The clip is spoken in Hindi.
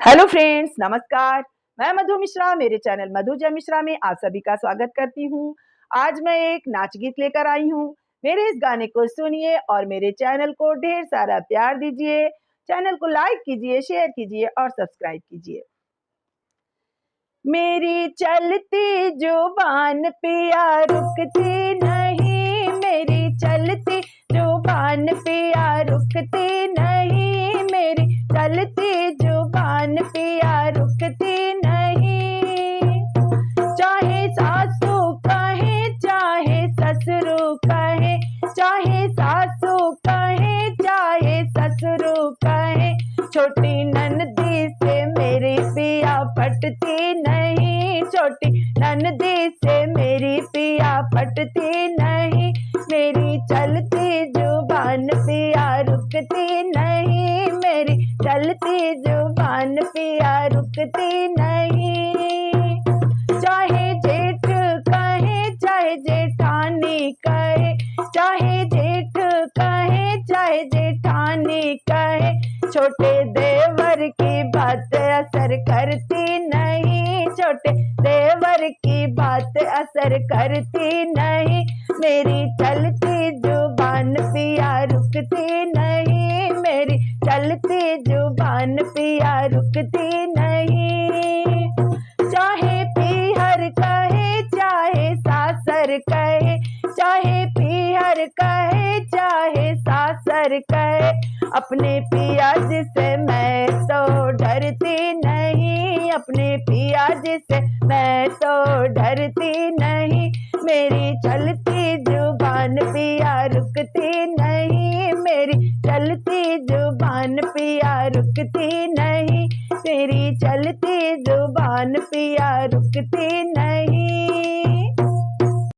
हेलो फ्रेंड्स, नमस्कार। मैं मधु मिश्रा मेरे चैनल मधु जय मिश्रा में आप सभी का स्वागत करती हूँ। आज मैं एक नाच गीत लेकर आई हूँ। मेरे इस गाने को सुनिए और मेरे चैनल को ढेर सारा प्यार दीजिए। चैनल को लाइक कीजिए, शेयर कीजिए और सब्सक्राइब कीजिए। मेरी चलती जुबान पिया रुकती नहीं, मेरी चलती जुबान पिया रुकती नहीं, मेरी चलती जुबान पिया रुकती नहीं। चाहे सासू कहे चाहे ससुरु कहे, चाहे सासू कहे चाहे ससुरु कहे, छोटी ननदी से मेरी पिया पटती नहीं, छोटी ननदी से मेरी पिया पटती नहीं, मेरी चलती जुबान पिया रुकती नहीं, मेरी चलती जुबान पिया रुकती नहीं। चाहे जेठ कहे चाहे जेठानी कहे, चाहे जेठ कहे चाहे जेठानी कहे, छोटे देवर की बात असर करती नहीं, छोटे देवर की बात असर करती नहीं, मेरी चलती जुबान पिया रुकती नहीं, मेरी चलती जुबान पिया रुकती नहीं। चाहे पीहर कहे चाहे सासर कहे, चाहे पीहर कहे चाहे सासर कहे, अपने पिया जी से मैं तो डरती नहीं, अपने पिया जी से मैं तो डरती नहीं, मेरी चलती जुबान पिया रुकती नहीं, मेरी चलती जुबान पिया रुकती नहीं, मेरी चलती जुबान पिया रुकती नहीं।